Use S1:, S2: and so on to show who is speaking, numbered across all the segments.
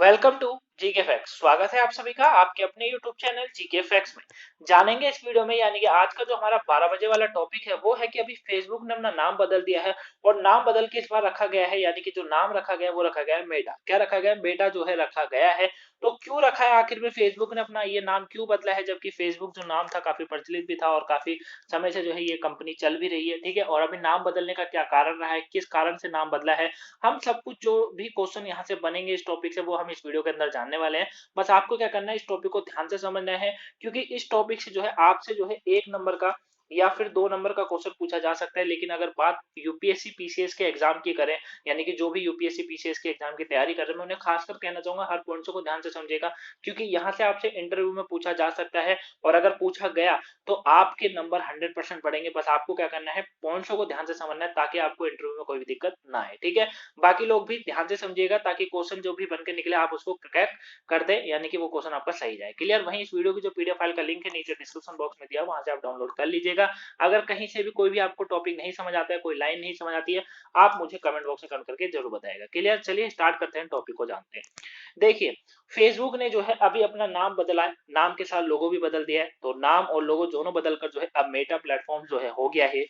S1: Welcome to GK facts. स्वागत है आप सभी का आपके अपने यूट्यूब चैनल जीके फैक्ट्स में। जानेंगे इस वीडियो में यानी कि आज का जो हमारा 12 बजे वाला टॉपिक है वो है कि अभी फेसबुक ने अपना नाम बदल दिया है और नाम बदल के इस बार रखा गया है, यानी कि जो नाम रखा गया है वो रखा गया है मेटा। क्या रखा गया है? मेटा जो है रखा गया है। तो क्यों रखा है आखिर में फेसबुक ने अपना ये नाम क्यों बदला है, जबकि फेसबुक जो नाम था काफी प्रचलित भी था और काफी समय से जो है ये कंपनी चल भी रही है, ठीक है। और अभी नाम बदलने का क्या कारण रहा है, किस कारण से नाम बदला है, हम सब कुछ जो भी क्वेश्चन यहाँ से बनेंगे इस टॉपिक से वो हम इस वीडियो के अंदर जानने वाले हैं। बस आपको क्या करना है, इस टॉपिक को ध्यान से समझना है, क्योंकि इस टॉपिक से जो है आपसे जो है 1 नंबर का या फिर 2 नंबर का क्वेश्चन पूछा जा सकता है। लेकिन अगर बात यूपीएससी पीसीएस के एग्जाम की करें, यानी कि जो भी यूपीएससी पीसीएस के एग्जाम की तैयारी कर रहे हैं, मैं उन्हें खासकर कहना चाहूंगा हर पॉइंट्स को ध्यान से समझेगा, क्योंकि यहाँ से आपसे इंटरव्यू में पूछा जा सकता है। और अगर पूछा गया तो आपके नंबर 100% बढ़ेंगे। बस आपको क्या करना है, पॉइंट्स को ध्यान से समझना है ताकि आपको इंटरव्यू में कोई भी दिक्कत ना आए, ठीक है। बाकी लोग भी ध्यान से समझिएगा ताकि क्वेश्चन जो भी बन के निकले आप उसको क्रैक कर दे, यानी कि वो क्वेश्चन आपका सही जाए। क्लियर? वहीं इस वीडियो की जो पीडीएफ फाइल का लिंक है नीचे डिस्क्रिप्शन बॉक्स में दिया, वहां से आप डाउनलोड कर लीजिएगा। अगर कहीं से भी कोई भी आपको टॉपिक नहीं समझ आता है, कोई लाइन नहीं समझ आती है, आप मुझे कमेंट बॉक्स में कमेंट करके जरूर बताएगा। क्लियर? चलिए स्टार्ट करते हैं, टॉपिक को जानते हैं। देखिए, फेसबुक ने जो है अभी अपना नाम बदला है, नाम के साथ लोगो भी बदल दिया है। तो नाम और लोगो दोनों बदलकर जो है अब मेटा प्लेटफॉर्म जो है हो गया है,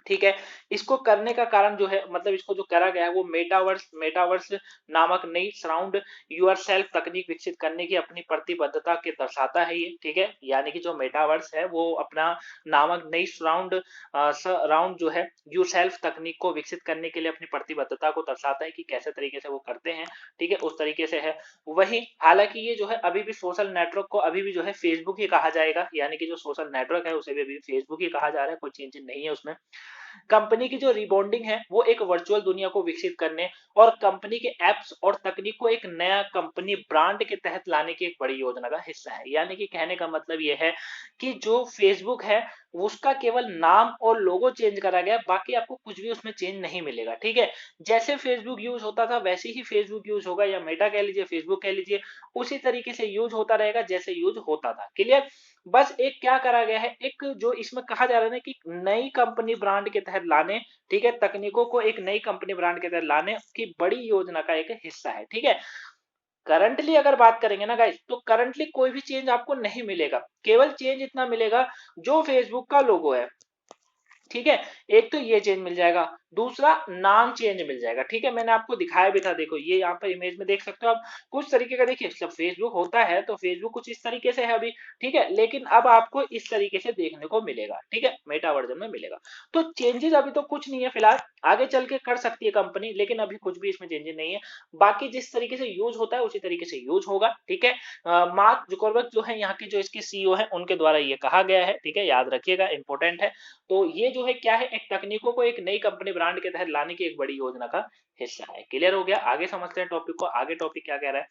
S1: ठीक है। इसको करने का कारण जो है, मतलब इसको जो करा गया है वो मेटावर्स मेटावर्स नामक नई सराउंड योरसेल्फ तकनीक विकसित करने की अपनी प्रतिबद्धता के दर्शाता है ये, ठीक है। यानी कि जो मेटावर्स है वो अपना नामक नई सराउंड जो है योरसेल्फ तकनीक को विकसित करने के लिए अपनी प्रतिबद्धता को दर्शाता है कि कैसे तरीके से वो करते हैं, ठीक है, उस तरीके से है। वही हालांकि ये जो है अभी भी सोशल नेटवर्क को अभी भी जो है फेसबुक ही कहा जाएगा, यानी कि जो सोशल नेटवर्क है उसे भी अभी फेसबुक ही कहा जा रहा है, कोई चेंज नहीं है उसमें। कंपनी की जो रिबॉन्डिंग है वो एक वर्चुअल दुनिया को विकसित करने और कंपनी के एप्स और तकनीक को एक नया कंपनी ब्रांड के तहत लाने की एक बड़ी योजना का हिस्सा है। यानी कि कहने का मतलब ये है कि जो फेसबुक है उसका केवल नाम और लोगो चेंज करा गया, बाकी आपको कुछ भी उसमें चेंज नहीं मिलेगा, ठीक है। जैसे फेसबुक यूज होता था वैसे ही फेसबुक यूज होगा, या मेटा कह लीजिए फेसबुक कह लीजिए, उसी तरीके से यूज होता रहेगा जैसे यूज होता था। क्लियर? बस एक क्या करा गया है, एक जो इसमें कहा जा रहा है ना कि नई कंपनी ब्रांड के तहत लाने, ठीक है, तकनीकों को एक नई कंपनी ब्रांड के तहत लाने की बड़ी योजना का एक हिस्सा है, ठीक है। करंटली अगर बात करेंगे ना गाइस, तो करंटली कोई भी चेंज आपको नहीं मिलेगा, केवल चेंज इतना मिलेगा जो फेसबुक का लोगो है, ठीक है। एक तो ये चेंज मिल जाएगा, दूसरा नाम चेंज मिल जाएगा, ठीक है। मैंने आपको दिखाया भी था, देखो ये यहाँ पर इमेज में देख सकते हो आप कुछ तरीके का। देखिए जब फेसबुक होता है तो फेसबुक कुछ इस तरीके से है अभी, ठीक है, लेकिन अब आपको इस तरीके से देखने को मिलेगा, ठीक है, मेटा वर्जन में मिलेगा। तो चेंजेस अभी तो कुछ नहीं है फिलहाल, आगे चल के कर सकती है कंपनी, लेकिन अभी कुछ भी इसमें चेंजेस नहीं है। बाकी जिस तरीके से यूज होता है उसी तरीके से यूज होगा, ठीक है। मार्क जुकरबर्ग जो है यहाँ के जो इसके सीईओ है उनके द्वारा ये कहा गया है, ठीक है, याद रखिएगा, इंपॉर्टेंट है। तो ये जो है क्या है, एक तकनीकों को एक नई कंपनी ब्रांड के तहत लाने की एक बड़ी योजना का हिस्सा है। क्लियर हो गया? आगे समझते हैं टॉपिक को, आगे टॉपिक क्या कह रहा है।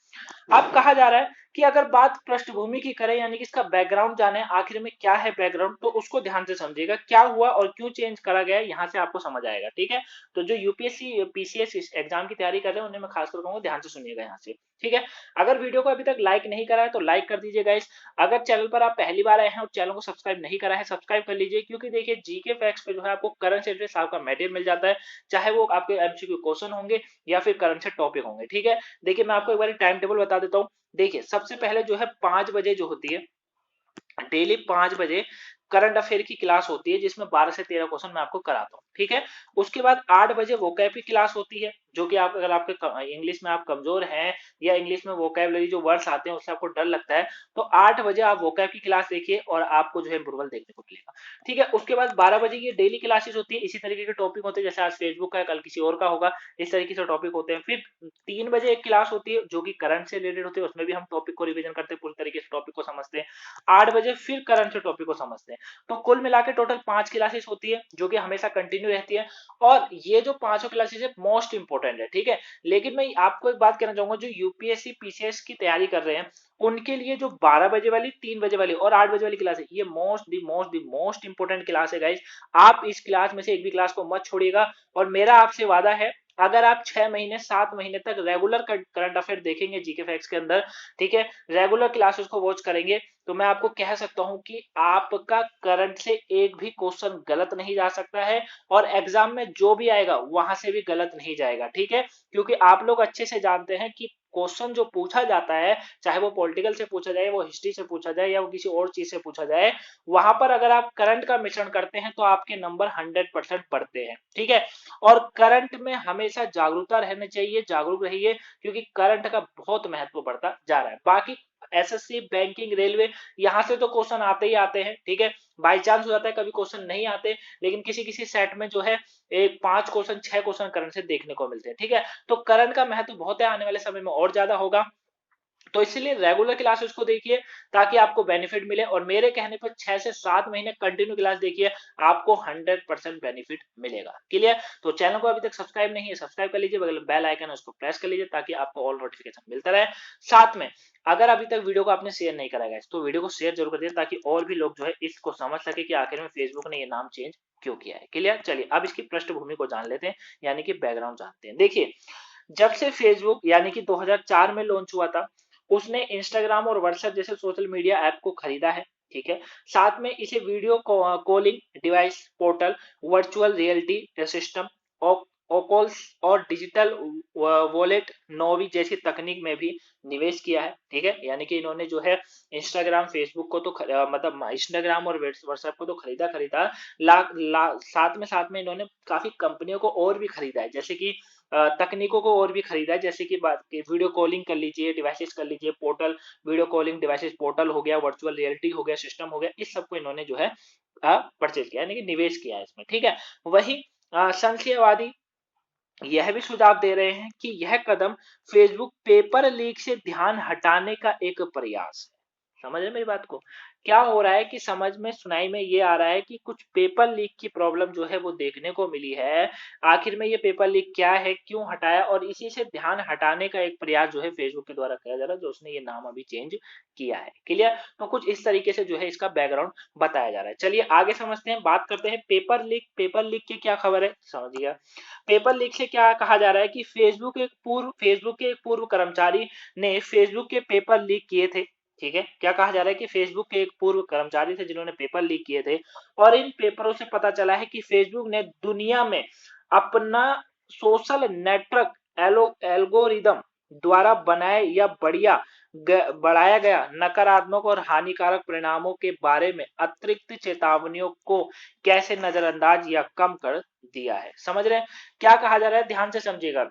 S1: अब कहा जा रहा है कि अगर बात पृष्ठभूमि की करें, यानी कि इसका बैकग्राउंड जाने आखिर में क्या है बैकग्राउंड, तो उसको ध्यान से समझिएगा क्या हुआ और क्यों चेंज करा गया है, यहाँ से आपको समझ आएगा, ठीक है। तो जो यूपीएससी पीसीएस एग्जाम की तैयारी कर रहे हैं उन्हें मैं खासकर कहूंगा ध्यान से सुनिएगा यहाँ से, ठीक है। अगर वीडियो को अभी तक लाइक नहीं करा है तो लाइक कर दीजिएगा गाइस। अगर चैनल पर आप पहली बार आए हैं और चैनल को सब्सक्राइब नहीं करा है, सब्सक्राइब कर लीजिए, क्योंकि देखिए जीके फैक्ट्स पे जो है आपको करंट अफेयर्स आपका मटेरियल मिल जाता है, चाहे वो आपके एमसीक्यू क्वेश्चन होंगे या फिर करंट से टॉपिक होंगे, ठीक है। देखिए मैं आपको एक बार टाइम टेबल बता देता हूँ। देखिए सबसे पहले जो है 5 बजे जो होती है, डेली 5 बजे करंट अफेयर की क्लास होती है, जिसमें 12 से 13 क्वेश्चन मैं आपको कराता हूँ, ठीक है। उसके बाद 8 बजे वोकैब की क्लास होती है, जो कि आप अगर आपके इंग्लिश में आप कमजोर हैं या इंग्लिश में वोकैबुलरी जो वर्ड्स आते हैं उससे आपको डर लगता है, तो 8 बजे आप वोकैब की क्लास देखिए और आपको जो है इंप्रूवल देखने को मिलेगा, ठीक है। उसके बाद 12 बजे की डेली क्लासेस होती है, इसी तरीके के टॉपिक होते हैं, जैसे आज फेसबुक का है कल किसी और का होगा, इस तरीके से टॉपिक होते हैं। फिर 3 बजे एक क्लास होती है जो कि करंट से रिलेटेड होती है, उसमें भी हम टॉपिक को रिवीजन करते हैं, पूरी तरीके से टॉपिक को समझते हैं। 8 बजे फिर करंट से टॉपिक को समझते हैं। तो कुल मिला के टोटल 5 क्लासेस होती है जो कि हमेशा कंटिन्यू रहती है, और ये जो पांचों क्लासेस है मोस्ट इंपोर्टेंट है, ठीक है। लेकिन मैं आपको एक बात कहना चाहूंगा, जो यूपीएससी पीसीएस की तैयारी कर रहे हैं उनके लिए जो 12 बजे वाली, 3 बजे वाली और 8 बजे वाली क्लास है, ये मोस्ट इंपोर्टेंट क्लास है गाइज। आप इस क्लास में से एक भी क्लास को मत छोड़िएगा, और मेरा आपसे वादा है, अगर आप 6 महीने 7 महीने तक रेगुलर करंट अफेयर देखेंगे जीके फैक्ट्स के अंदर, ठीक है, रेगुलर क्लासेस को वॉच करेंगे, तो मैं आपको कह सकता हूं कि आपका करंट से एक भी क्वेश्चन गलत नहीं जा सकता है, और एग्जाम में जो भी आएगा वहां से भी गलत नहीं जाएगा, ठीक है। क्योंकि आप लोग अच्छे से जानते हैं कि क्वेश्चन जो पूछा जाता है, चाहे वो पॉलिटिकल से पूछा जाए, वो हिस्ट्री से पूछा जाए या वो किसी और चीज से पूछा जाए, वहां पर अगर आप करंट का मिश्रण करते हैं तो आपके नंबर 100% बढ़ते हैं। ठीक है, और करंट में हमेशा जागरूकता रहनी चाहिए, जागरूक रहिए, क्योंकि करंट का बहुत महत्व बढ़ता जा रहा है। बाकी एसएससी, बैंकिंग, रेलवे, यहाँ से तो क्वेश्चन आते ही आते हैं। ठीक है, बाई चांस हो जाता है कभी क्वेश्चन नहीं आते, लेकिन किसी किसी सेट में जो है एक 5 क्वेश्चन 6 क्वेश्चन करंट से देखने को मिलते हैं। ठीक है, तो करंट का महत्व बहुत है, आने वाले समय में और ज्यादा होगा। तो इसलिए रेगुलर क्लासेस को देखिए ताकि आपको बेनिफिट मिले, और मेरे कहने पर 6 से 7 महीने कंटिन्यू क्लास देखिए, आपको 100% बेनिफिट मिलेगा। क्लियर? तो चैनल को अभी तक सब्सक्राइब नहीं है, सब्सक्राइब कर लीजिए, बगल में बेल आइकन है उसको प्रेस कर लीजिए ताकि आपको ऑल नोटिफिकेशन मिलता रहे। साथ में अगर अभी तक वीडियो को आपने शेयर नहीं करा है तो वीडियो को शेयर जरूर कर दीजिए ताकि और भी लोग जो है इसको समझ सके कि आखिर में फेसबुक ने ये नाम चेंज क्यों किया है। क्लियर? चलिए अब इसकी पृष्ठभूमि को जान लेते हैं, यानी कि बैकग्राउंड जानते हैं। देखिए, जब से फेसबुक यानी कि 2004 में लॉन्च हुआ था, उसने इंस्टाग्राम और व्हाट्सएप जैसे सोशल मीडिया ऐप को खरीदा है। ठीक है, साथ में इसे video calling device, portal, virtual reality system, ओकॉल्स और डिजिटल वॉलेट, नोवी जैसी तकनीक में भी निवेश किया है। ठीक है, यानी कि इन्होंने जो है इंस्टाग्राम, फेसबुक को तो मतलब इंस्टाग्राम और व्हाट्सएप को तो खरीदा खरीदा, साथ में इन्होंने काफी कंपनियों को और भी खरीदा है, जैसे कि तकनीकों को और भी खरीदा है, जैसे कि बात की वीडियो कॉलिंग कर लीजिए, डिवाइसेस कर लीजिए, portal, video calling devices portal हो गया, वर्चुअल रियलिटी हो गया, सिस्टम हो गया, इस सबको इन्होंने जो है परचेज किया, यानी कि निवेश किया है इसमें। ठीक है, वही संशयवादी यह भी सुझाव दे रहे हैं कि यह कदम फेसबुक पेपर लीक से ध्यान हटाने का एक प्रयास है। समझ रहे मेरी बात को? क्या हो रहा है कि समझ में सुनाई में ये आ रहा है कि कुछ पेपर लीक की प्रॉब्लम जो है वो देखने को मिली है। आखिर में ये पेपर लीक क्या है, क्यों हटाया, और इसी से ध्यान हटाने का एक प्रयास जो है फेसबुक के द्वारा किया जा रहा है, जो उसने ये नाम अभी चेंज किया है। क्लियर? तो कुछ इस तरीके से जो है इसका बैकग्राउंड बताया जा रहा है। चलिए आगे समझते हैं, बात करते हैं पेपर लीक। पेपर लीक की क्या खबर है समझिएगा। पेपर लीक से क्या कहा जा रहा है कि फेसबुक के एक पूर्व कर्मचारी ने फेसबुक के पेपर लीक किए थे। ठीक है, क्या कहा जा रहा है कि फेसबुक के एक पूर्व कर्मचारी थे जिन्होंने पेपर लीक किए थे, और इन पेपरों से पता चला है कि फेसबुक ने दुनिया में अपना सोशल नेटवर्क एल्गोरिदम द्वारा बनाए या बढ़ाया गया नकारात्मक और हानिकारक परिणामों के बारे में अतिरिक्त चेतावनियों को कैसे नजरअंदाज या कम कर दिया है। समझ रहे हैं क्या कहा जा रहा है? ध्यान से समझिएगा।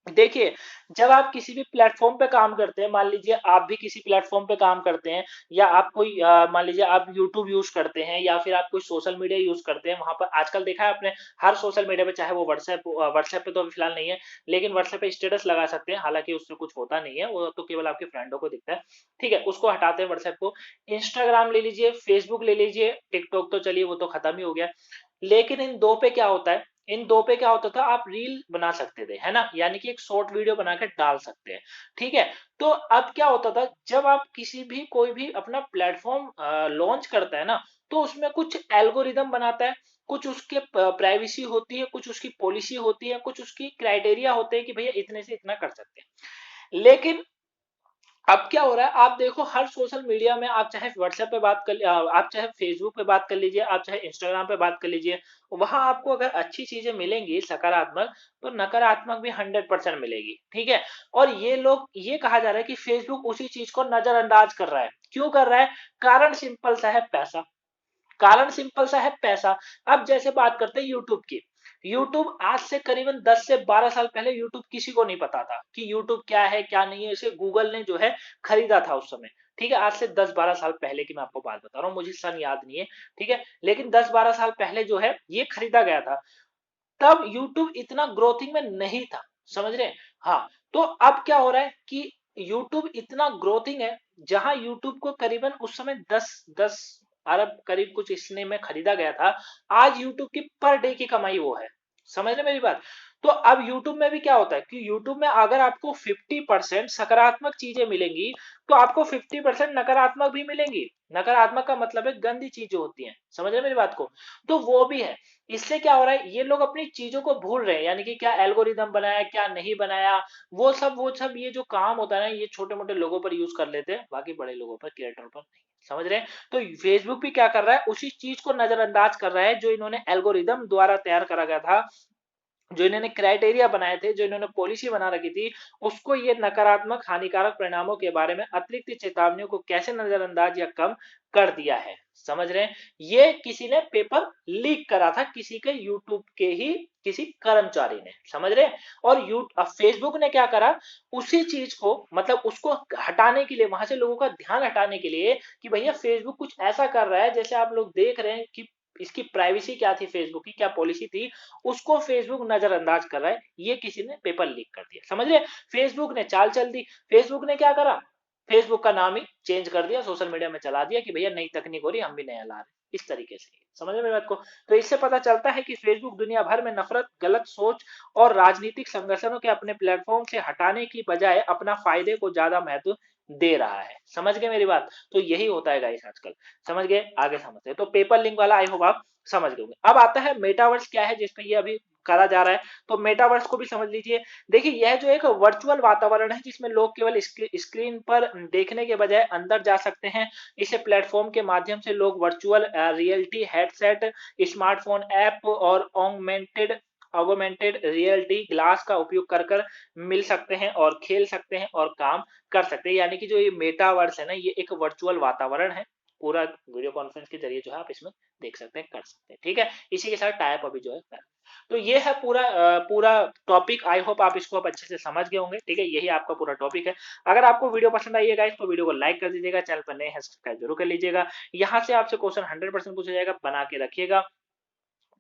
S1: देखिए, जब आप किसी भी प्लेटफॉर्म पे काम करते हैं, मान लीजिए आप भी किसी प्लेटफॉर्म पे काम करते हैं, या आप कोई मान लीजिए आप यूट्यूब यूज करते हैं, या फिर आप कोई सोशल मीडिया यूज करते हैं, वहां पर आजकल देखा है आपने हर सोशल मीडिया पे, चाहे वो व्हाट्सएप पे तो अभी फिलहाल नहीं है, लेकिन व्हाट्सएप पे स्टेटस लगा सकते हैं, हालांकि उससे कुछ होता नहीं है, वो तो केवल आपके फ्रेंडों को दिखता है। ठीक है, उसको हटाते हैं व्हाट्सएप को। इंस्टाग्राम ले लीजिए, फेसबुक ले लीजिए, टिकटॉक तो चलिए वो तो खत्म ही हो गया, लेकिन इन दो पे क्या होता है, इन दो पे क्या होता था, आप रील बना सकते थे, है ना, यानी कि एक शॉर्ट वीडियो बना के डाल सकते हैं। ठीक है, तो अब क्या होता था, जब आप किसी भी कोई भी अपना प्लेटफॉर्म लॉन्च करता है ना, तो उसमें कुछ एल्गोरिदम बनाता है, कुछ उसके प्राइवेसी होती है, कुछ उसकी पॉलिसी होती है, कुछ उसकी क्राइटेरिया होते हैं कि भैया इतने से इतना कर सकते हैं। लेकिन अब क्या हो रहा है, आप देखो हर सोशल मीडिया में, आप चाहे व्हाट्सएप पे बात कर, आप चाहे फेसबुक पे बात कर लीजिए, आप चाहे इंस्टाग्राम पे बात कर लीजिए, वहां आपको अगर अच्छी चीजें मिलेंगी सकारात्मक, तो नकारात्मक भी 100% मिलेगी। ठीक है, और ये लोग, ये कहा जा रहा है कि फेसबुक उसी चीज को नजरअंदाज कर रहा है। क्यों कर रहा है? कारण सिंपल सा है, पैसा। कारण सिंपल सा है, पैसा। अब जैसे बात करते हैं यूट्यूब की, यूट्यूब आज से करीबन 10 से 12 साल पहले यूट्यूब किसी को नहीं पता था कि यूट्यूब क्या है क्या नहीं है, इसे गूगल ने जो है खरीदा था उस समय। ठीक है, आज से 10-12 साल पहले की मैं आपको बात बता रहा हूँ, मुझे सन याद नहीं है। ठीक है, लेकिन 10-12 साल पहले जो है ये खरीदा गया था, तब यूट्यूब इतना ग्रोथिंग में नहीं था। समझ रहे हैं? हाँ, तो अब क्या हो रहा है कि यूट्यूब इतना ग्रोथिंग है, जहां यूट्यूब को करीबन उस समय 10 अरब करीब कुछ इसने में खरीदा गया था, आज यूट्यूब की पर डे की कमाई वो है। समझ रहे मेरी बात? तो अब यूट्यूब में भी क्या होता है कि यूट्यूब में अगर आपको 50% सकारात्मक चीजें मिलेंगी, तो आपको 50% नकारात्मक भी मिलेंगी। नकारात्मक का मतलब है गंदी चीजें होती हैं। समझ रहे मेरी बात को? तो वो भी है। इससे क्या हो रहा है, ये लोग अपनी चीजों को भूल रहे हैं, यानी कि क्या एल्गोरिदम बनाया क्या नहीं बनाया, वो सब ये जो काम होता है ना, ये छोटे मोटे लोगों पर यूज कर लेते हैं, बाकी बड़े लोगों पर, क्रिएटर पर नहीं। समझ रहे हैं? तो फेसबुक भी क्या कर रहा है, उसी चीज को नजरअंदाज कर रहा है जो इन्होंने एल्गोरिदम द्वारा तैयार करा गया था, जो इन्होंने क्राइटेरिया बनाए थे, जो इन्होंने पॉलिसी बना रखी थी, उसको ये नकारात्मक हानिकारक परिणामों के बारे में अतिरिक्त चेतावनियों को कैसे नजरअंदाज या कम कर दिया है। समझ रहे हैं? ये किसी ने पेपर लीक करा था, किसी के यूट्यूब के ही किसी कर्मचारी ने। समझ रहे हैं? और अब फेसबुक ने क्या करा, उसी चीज को मतलब उसको हटाने के लिए, वहां से लोगों का ध्यान हटाने के लिए कि भैया फेसबुक कुछ ऐसा कर रहा है, जैसे आप लोग देख रहे हैं कि इसकी प्राइवेसी क्या थी, फेसबुक की क्या पॉलिसी थी, उसको फेसबुक नजरअंदाज कर रहा है। ये किसी ने पेपर लीक कर दिया। समझ रहे? फेसबुक ने चाल चल दी। फेसबुक ने क्या करा, फेसबुक का नाम ही चेंज कर दिया, सोशल मीडिया में चला दिया कि भैया नई तकनीक हो रही है, हम भी नया ला रहे हैं। इस तरीके से। समझ रहे मेरी बात को? तो इससे पता चलता है कि फेसबुक दुनिया भर में नफरत, गलत सोच और राजनीतिक संगठनों के अपने प्लेटफॉर्म से हटाने की बजाय अपना फायदे को ज्यादा महत्व दे रहा है। समझ गए मेरी बात? तो यही होता है गाइस आजकल। समझ गए? आगे समझते हैं। तो पेपर लिंक वाला आई होप आप समझ गए होंगे। अब आता है मेटावर्स क्या है, जिसमें ये अभी करा जा रहा है। तो मेटावर्स को भी समझ लीजिए। देखिए यह जो एक वर्चुअल वातावरण है, जिसमें लोग केवल स्क्रीन पर देखने के बजाय अंदर जा सकते हैं। इसे प्लेटफॉर्म के माध्यम से लोग virtual reality headset, smartphone app और ऑगमेंटेड रियलिटी ग्लास का उपयोग कर कर मिल सकते हैं और खेल सकते हैं और काम कर सकते हैं। यानी कि जो ये मेटावर्स है ना, ये एक वर्चुअल वातावरण है। पूरा वीडियो कॉन्फ्रेंस के जरिए जो है आप इसमें देख सकते हैं, कर सकते हैं। ठीक है? इसी के साथ टाइप अभी जो है कर। तो ये है पूरा टॉपिक। आई होप आप इसको अब अच्छे से समझ गए होंगे। ठीक है? यही आपका पूरा टॉपिक है। अगर आपको वीडियो पसंद आई है गाइस, तो वीडियो को लाइक कर दीजिएगा, चैनल पर नए हैं सब्सक्राइब जरूर कर लीजिएगा। यहाँ से आपसे क्वेश्चन 100% पूछा जाएगा, बना के रखिएगा।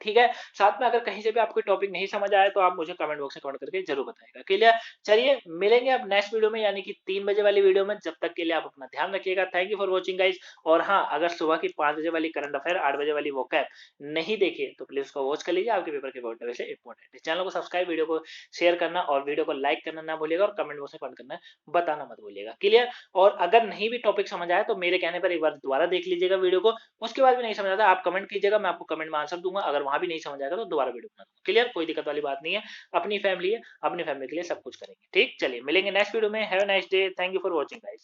S1: ठीक है? साथ में अगर कहीं से भी आपको टॉपिक नहीं समझ आया, तो आप मुझे कमेंट बॉक्स में कमेंट करके जरूर बताइएगा। क्लियर? चलिए मिलेंगे अब नेक्स्ट वीडियो में, यानी कि 3 बजे वाली वीडियो में। जब तक के लिए आप अपना ध्यान रखिएगा। Thank you for watching guys. और हाँ, अगर सुबह की 5 बजे वाली करंट अफेयर, 8 बजे वाली वोकैब नहीं देखे, तो प्लीज उसको वॉच कर लीजिए। आपके पेपर के पॉइंट ऑफ व्यू से इंपॉर्टेंट है। चैनल को सब्सक्राइब, वीडियो को शेयर करना और वीडियो को लाइक करना ना भूलिएगा, और कमेंट बॉक्स में कमेंट करना बताना मत भूलिएगा। क्लियर? और अगर नहीं भी टॉपिक समझ आया, तो मेरे कहने पर एक बार दोबारा देख लीजिएगा वीडियो को। उसके बाद भी नहीं समझ आता, आप कमेंट कीजिएगा, मैं आपको कमेंट में आंसर दूंगा। अगर वहां भी नहीं समझ आएगा, तो दोबारा वीडियो बना दूंगा। क्लियर? कोई दिक्कत वाली बात नहीं है। अपनी फैमिली है, अपनी फैमिली के लिए सब कुछ करेंगे। ठीक? चलिए मिलेंगे नेक्स्ट वीडियो में। Have a nice day. Thank you for watching guys.